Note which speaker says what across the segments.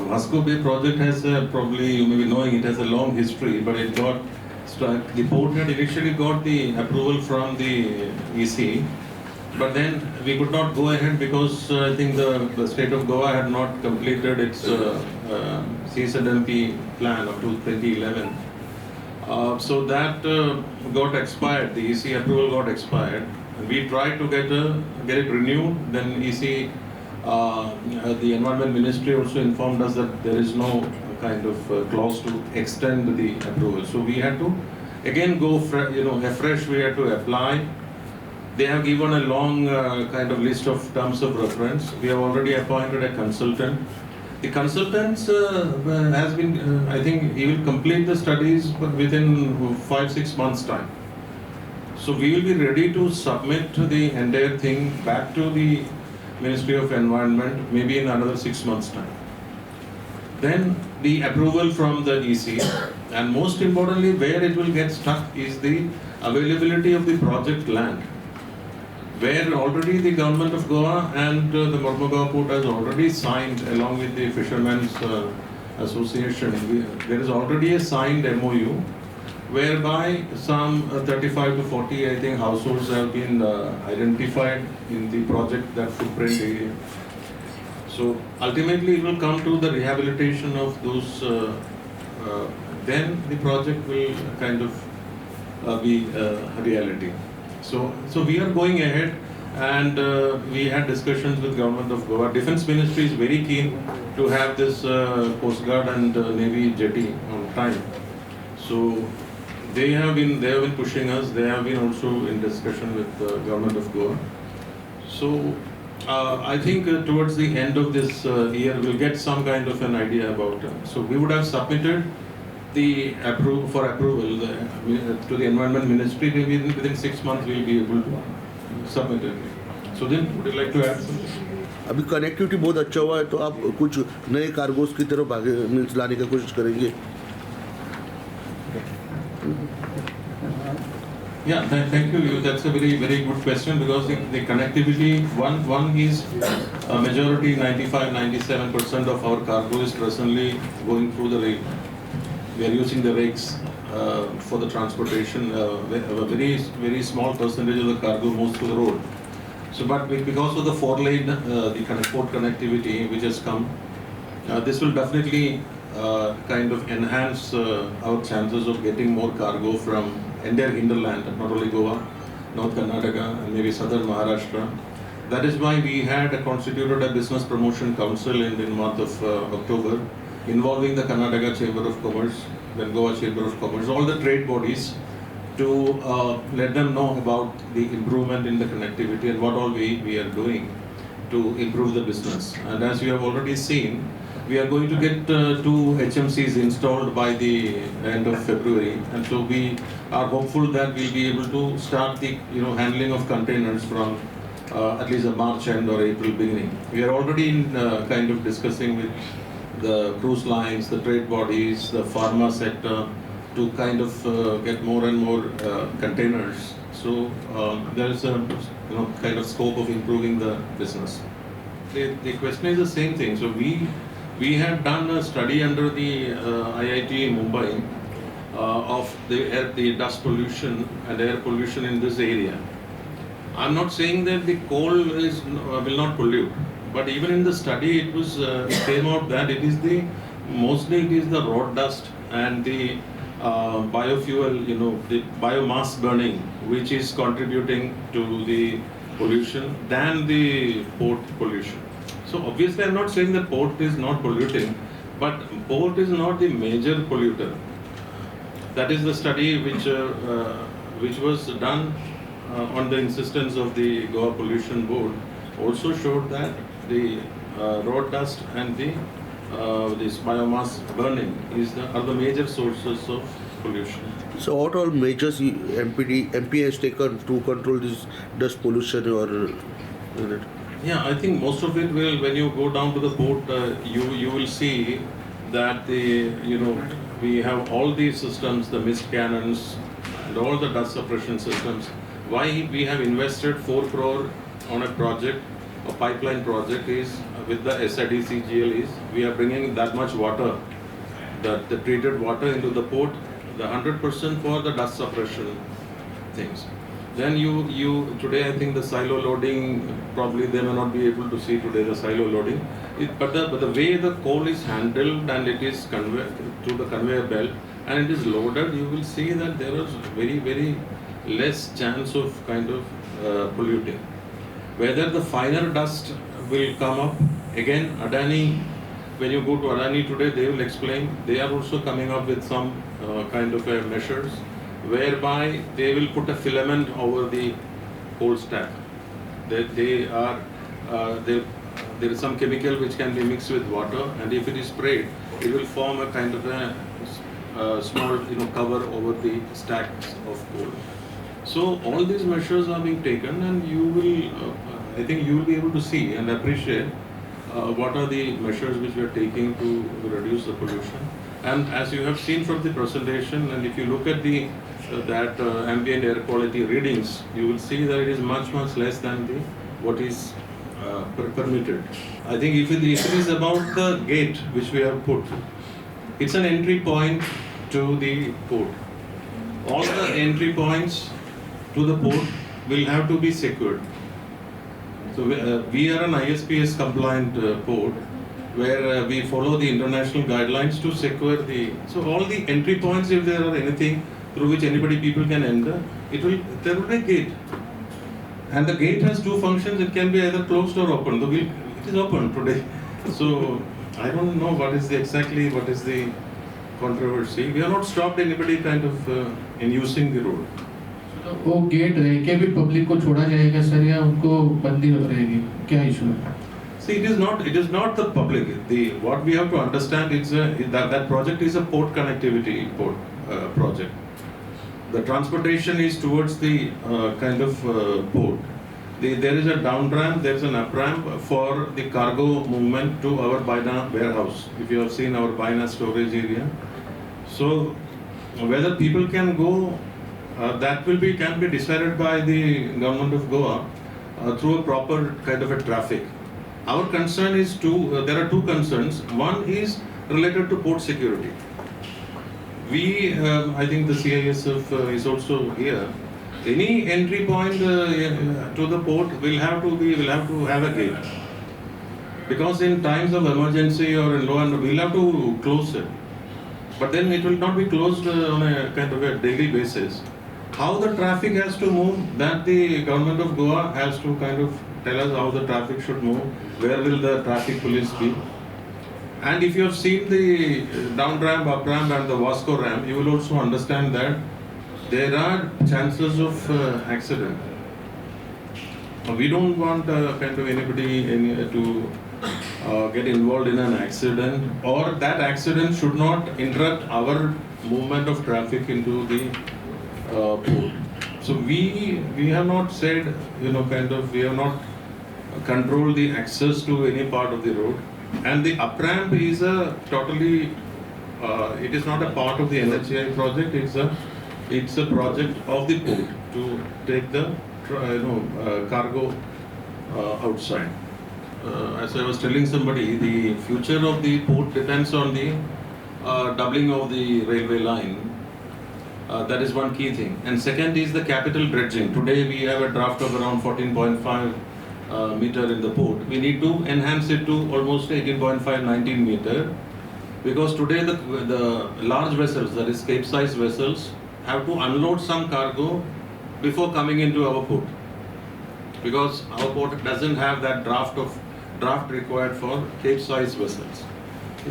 Speaker 1: Wasco Bay Project has probably, you may be knowing, it has a long history, but it got struck. The port had initially got the approval from the EC, but then we could not go ahead because I think the state of Goa had not completed its CSMP plan up to 2011. So that got expired. The EC approval got expired. We tried to get it renewed. Then EC, the Environment Ministry also informed us that there is no kind of clause to extend the approval. So we had to again go, afresh. We had to apply. They have given a long kind of list of terms of reference. We have already appointed a consultant. The consultant has been, I think he will complete the studies within 5-6 months' time. So we will be ready to submit the entire thing back to the Ministry of Environment maybe in another 6 months' time. Then the approval from the EC, and most importantly where it will get stuck is the availability of the project land, where already the government of Goa and the Mormugao Port has already signed, along with the Fishermen's Association, there is already a signed MOU, whereby some 35 to 40, I think, households have been identified in the project, that footprint area. So ultimately it will come to the rehabilitation of those, then the project will kind of be a reality. So we are going ahead, and we had discussions with Government of Goa. Defence Ministry is very keen to have this Coast Guard and Navy jetty on time. So they have been pushing us. They have been also in discussion with the Government of Goa. So I think towards the end of this year we'll get some kind of an idea about it. So we would have submitted the approval to the Environment Ministry. Maybe within 6 months we'll be able to submit it. So then, would you like to add something?
Speaker 2: अभी connectivity बहुत अच्छा हुआ है, तो आप कुछ नए cargos की तरफ आगे लाने की कोशिश करेंगे?
Speaker 1: Yeah, thank you. That's a very good question, because the connectivity, one is a majority, 95-97% of our cargo is presently going through the rail. We are using the rakes for the transportation. A very small percentage of the cargo moves through the road. So, but because of the 4-lane, the port connectivity which has come, this will definitely kind of enhance our chances of getting more cargo from entire hinterland, not only Goa, North Karnataka, and maybe southern Maharashtra. That is why we had constituted a business promotion council in the month of October, involving the Karnataka Chamber of Commerce, then Goa Chamber of Commerce, all the trade bodies, to let them know about the improvement in the connectivity and what all we are doing to improve the business. And as you have already seen, we are going to get 2 HMCs installed by the end of February, and so we are hopeful that we'll be able to start the handling of containers from at least a March end or April beginning. We are already in kind of discussing with the cruise lines, the trade bodies, the pharma sector, to kind of get more and more containers. So there is a kind of scope of improving the business. The question is the same thing. So we have done a study under the IIT Mumbai of the dust pollution and air pollution in this area. I'm not saying that the coal will not pollute, but even in the study it came out that mostly it is the road dust and the biofuel, the biomass burning, which is contributing to the pollution than the port pollution. So obviously I'm not saying that port is not polluting, but port is not the major polluter. That is the study which was done on the insistence of the Goa Pollution Board, also showed that the road dust and this biomass burning are the major sources of pollution.
Speaker 2: So what all measures MPA has taken to control this dust pollution or?
Speaker 1: Yeah, I think most of it will, when you go down to the port, you will see that we have all these systems, the mist cannons and all the dust suppression systems. Why we have invested 4 crore on a project pipeline project is with the SIDCGL is we are bringing that much water, the treated water into the port, the 100% for the dust suppression things. Then you today I think the silo loading, probably they may not be able to see today the silo loading, but the way the coal is handled and it is conveyed through the conveyor belt and it is loaded, you will see that there is very less chance of kind of polluting. Whether the finer dust will come up, again Adani, when you go to Adani today, they will explain, they are also coming up with some kind of measures whereby they will put a filament over the coal stack. There is some chemical which can be mixed with water, and if it is sprayed, it will form a kind of a small cover over the stacks of coal. So all these measures are being taken, and you will, I think you will be able to see and appreciate what are the measures which we are taking to reduce the pollution. And as you have seen from the presentation, and if you look at the ambient air quality readings, you will see that it is much less than what is permitted. I think if it is about the gate which we have put, it's an entry point to the port. All the entry points to the port will have to be secured. So we are an ISPS compliant port where we follow the international guidelines to secure so all the entry points, if there are anything through which people can enter, there will be a gate. And the gate has two functions, it can be either closed or open. It is open today. So I don't know what is the controversy. We have not stopped anybody kind of in using the road.
Speaker 3: वो gate रह के भी public को छोड़ा जाएगा sir, या उनको बंदी रहेगी, क्या इशू है?
Speaker 1: See, it is not the public. What we have to understand is that project is a port connectivity project. The transportation is towards the kind of port. There is a down ramp, there is an up ramp for the cargo movement to our Baina warehouse. If you have seen our Baina storage area, so whether people can go, that can be decided by the government of Goa through a proper kind of a traffic. Our concern is there are two concerns. One is related to port security. I think the CISF is also here. Any entry point to the port will have to have a gate. Because in times of emergency or in we'll have to close it. But then it will not be closed on a kind of a daily basis. How the traffic has to move, that the government of Goa has to kind of tell us how the traffic should move, where will the traffic police be. And if you have seen the down ramp, up ramp and the Wasco ramp, you will also understand that there are chances of accident. We don't want kind of anybody to get involved in an accident, or that accident should not interrupt our movement of traffic into the port. So we have not said, we have not controlled the access to any part of the road. And the up ramp is it is not a part of the NHAI project. It's a project of the port to take the cargo outside. As I was telling somebody, the future of the port depends on the doubling of the railway line. That is one key thing. And second is the capital dredging. Today we have a draft of around 14.5 meter in the port. We need to enhance it to almost 18.5, 19 meter. Because today the large vessels, that is cape-sized vessels, have to unload some cargo before coming into our port. Because our port doesn't have that draft required for cape-sized vessels.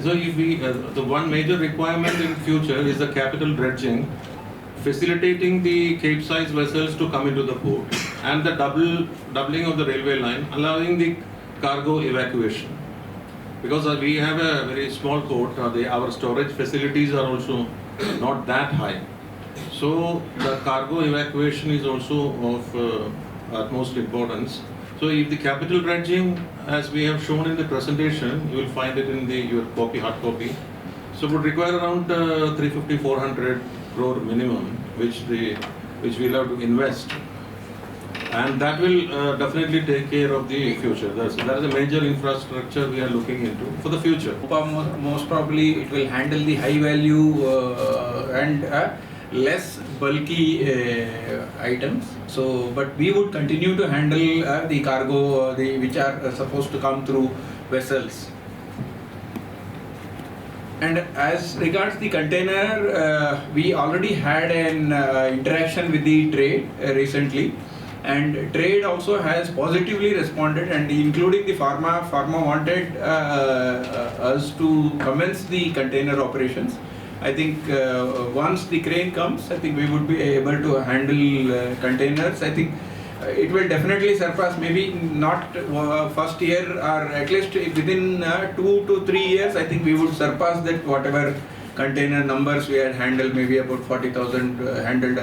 Speaker 1: So if the one major requirement in future is the capital dredging, facilitating the cape-sized vessels to come into the port, and the doubling of the railway line, allowing the cargo evacuation. Because we have a very small port, our storage facilities are also not that high. So the cargo evacuation is also of utmost importance. So if the capital dredging, as we have shown in the presentation, you will find it in your copy, hard copy. So would require around 350-400 crore minimum, which we'll have to invest. And that will definitely take care of the future. That is a major infrastructure we are looking into for the future.
Speaker 4: Most probably it will handle the high value and less bulky items. So, but we would continue to handle the cargo which are supposed to come through vessels. And as regards the container, we already had an interaction with the trade recently. And trade also has positively responded, and including the pharma wanted us to commence the container operations. I think once the crane comes, I think we would be able to handle containers. I think it will definitely surpass, maybe not first year, or at least within 2 to 3 years, I think we would surpass that whatever container numbers we had handled, maybe about 40,000 handled